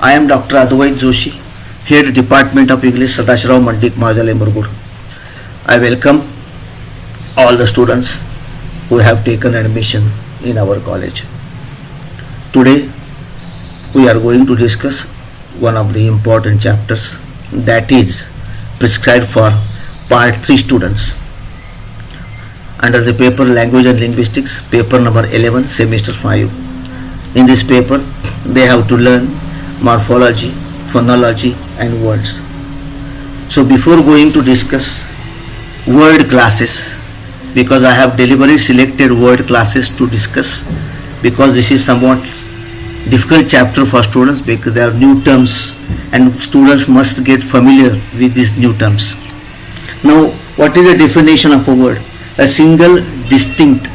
I am Dr. Advait Joshi, Head Department of English, Sadashivrao Mandik Mahadhyalaya Murugur. I welcome all the students who have taken admission in our college. Today we are going to discuss one of the important chapters, that is prescribed for Part 3 students under the paper Language and Linguistics, paper number 11, semester 5. In this paper they have to learn morphology, phonology and words. So before going to discuss word classes, because I have deliberately selected word classes to discuss, because this is somewhat difficult chapter for students because there are new terms and students must get familiar with these new terms. Now, what is the definition of a word? A single, distinct,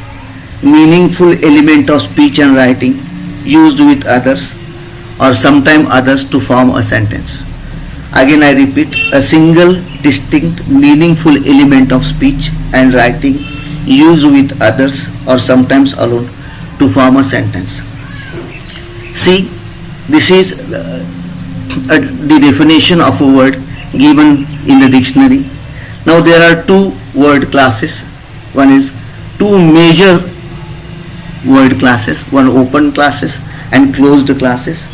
meaningful element of speech and writing used with others or sometime others to form a sentence. Again I repeat, a single, distinct, meaningful element of speech and writing used with others or sometimes alone to form a sentence. See, this is the definition of a word given in the dictionary. Now there are two word classes. One is two major word classes, one open classes and closed classes.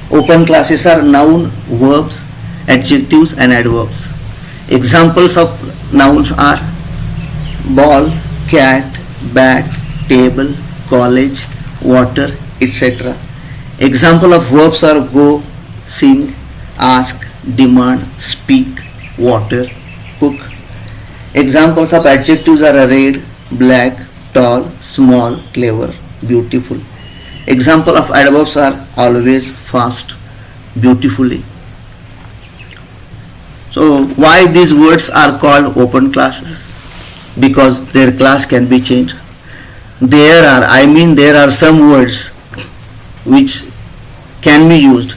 Open classes are noun, verbs, adjectives and adverbs. Examples of nouns are ball, cat, bat, table, college, water, etc. Example of verbs are go, sing, ask, demand, speak, water, cook. Examples of adjectives are red, black, tall, small, clever, beautiful. Example of adverbs are always, fast, beautifully. So why these words are called open classes? Because their class can be changed. There are some words which can be used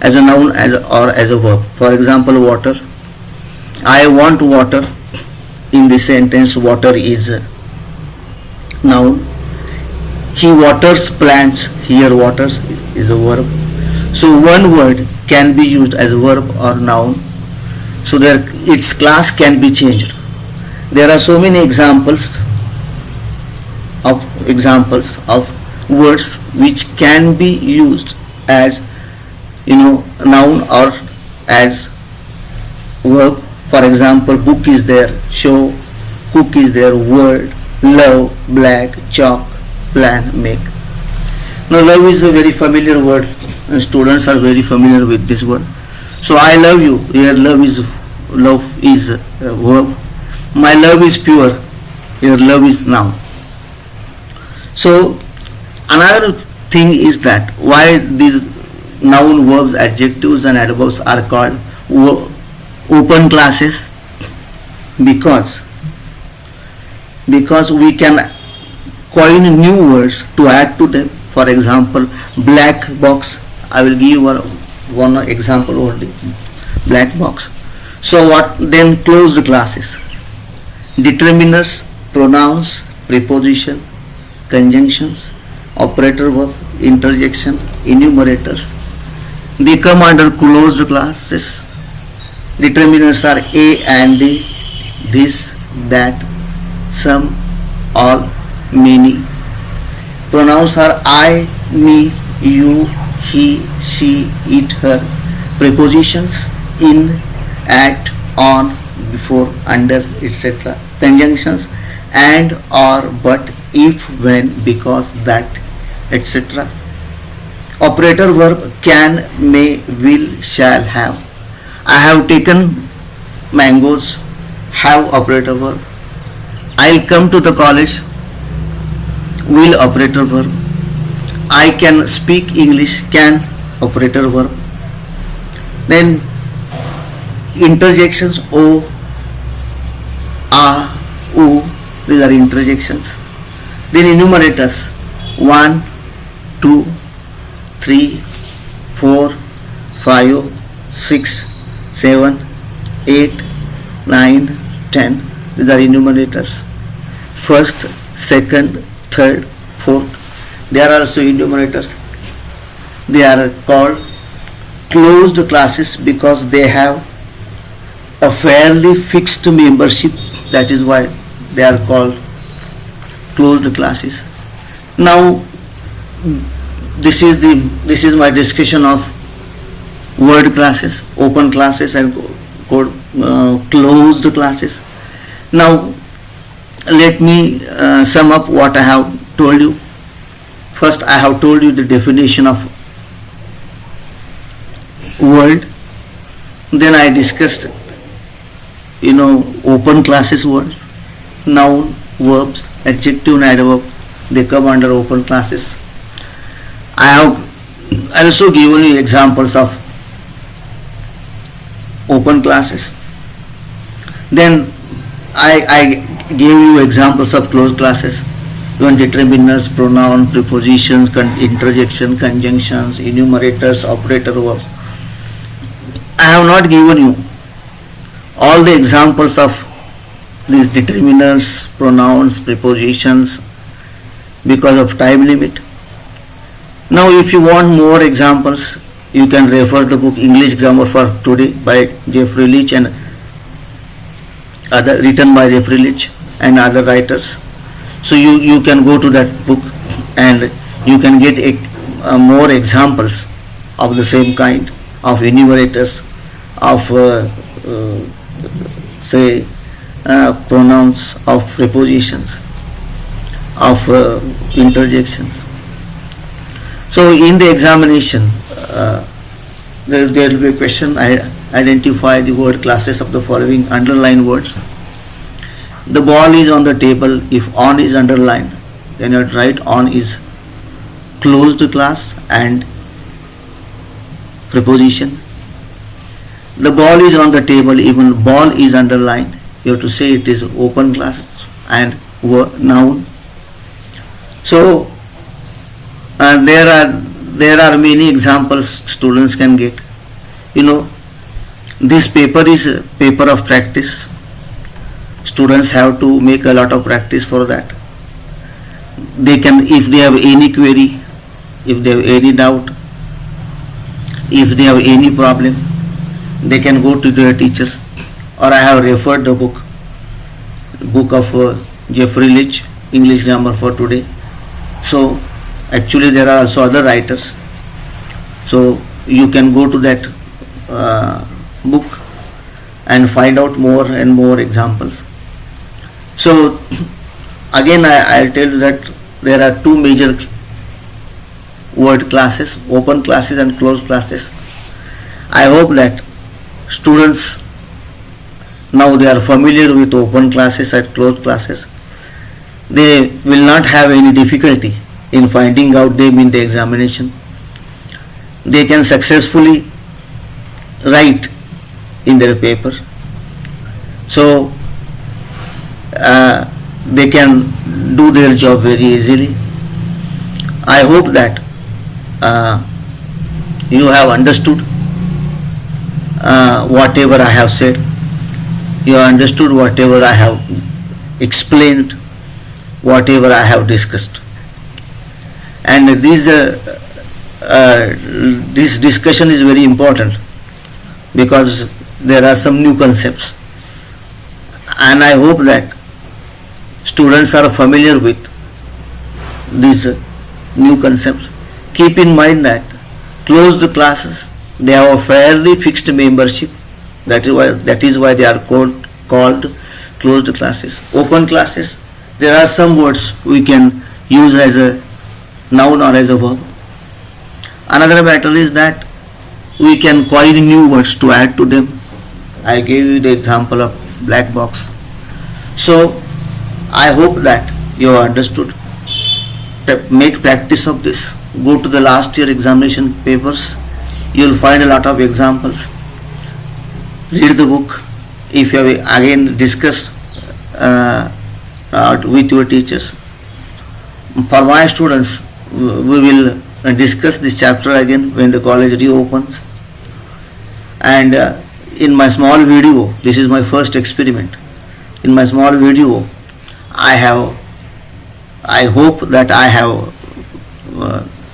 as a noun or as a verb. For example, water. I want water. In this sentence, water is a noun. He waters plants. Here, waters is a verb. So one word can be used as a verb or noun. So its class can be changed. There are so many examples of words which can be used as noun or as verb. For example, book is there, show, cook is there, word, love, black, chalk, plan, make. Now love is a very familiar word and students are very familiar with this word. So I love you, here love is a verb. My love is pure, here love is noun. So another thing is that why these noun, verbs, adjectives and adverbs are called open classes, because we can coin new words to add to them. For example, black box. I will give one example only. Black box. So what then? Closed classes. Determiners, pronouns, preposition, conjunctions, operator verb, interjection, enumerators. They come under closed classes. Determiners are a and the, this, that, some, all, many. Pronouns are I, me, you, he, she, it, her. Prepositions in, at, on, before, under, etc. Conjunctions and, or, but, if, when, because, that, etc. Operator verb can, may, will, shall, have. I have taken mangoes, have operator verb. I'll come to the college, will operator verb. I can speak English, can operator verb. Then interjections o, a, u, these are interjections. Then enumerators 1, 2, 3, 4, 5, 6, 7, 8, 9, 10. These are enumerators. First, second, third, fourth. They are also enumerators. They are called closed classes because they have a fairly fixed membership. That is why they are called closed classes. Now this is my discussion of word classes, open classes and closed classes. Now let me sum up what I have told you. First, I have told you the definition of word. Then I discussed open classes words, noun, verbs, adjective and adverb, they come under open classes. I have also given you examples of open classes. Then I gave you examples of closed classes. Even determiners, pronoun, prepositions, interjection, conjunctions, enumerators, operator verbs. I have not given you all the examples of these determiners, pronouns, prepositions because of time limit. Now if you want more examples, you can refer the book English Grammar for Today by Jeffrey Leach and written by Jeffrey Leach and other writers. So you can go to that book and you can get more examples of the same kind, of enumerators, of pronouns, of prepositions, of interjections. So in the examination, there will be a question. Identify the word classes of the following underlined words. The ball is on the table. If on is underlined, then you write on is closed class and preposition. The ball is on the table. Even ball is underlined, you have to say it is open class and noun. So there are many examples students can get. This paper is a paper of practice. Students have to make a lot of practice for that. They can, if they have any query, if they have any doubt, if they have any problem, they can go to their teachers. Or I have referred the book of Jeffrey Leach, English Grammar for Today. So actually there are also other writers. So you can go to that book and find out more and more examples. So again I'll tell you that there are two major word classes, open classes and closed classes. I hope that students now they are familiar with open classes and closed classes. They will not have any difficulty in finding out them in the examination. They can successfully write in their paper. So they can do their job very easily. I hope that you have understood whatever I have said. You have understood whatever I have explained, whatever I have discussed. And this discussion is very important because there are some new concepts, and I hope that students are familiar with these new concepts. Keep in mind that closed classes, they have a fairly fixed membership. That is why they are called closed classes. Open classes, there are some words we can use as a noun or as a verb. Another matter is that we can coin new words to add to them. I gave you the example of black box. So I hope that you have understood. Make practice of this. Go to the last year examination papers. You will find a lot of examples. Read the book. If you have again discuss with your teachers. For my students, we will discuss this chapter again when the college reopens. And in my small video, this is my first experiment. In my small video, I hope that I have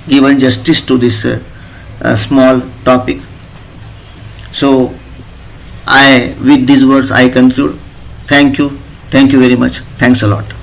given justice to this small topic. So with these words I conclude. Thank you very much. Thanks a lot.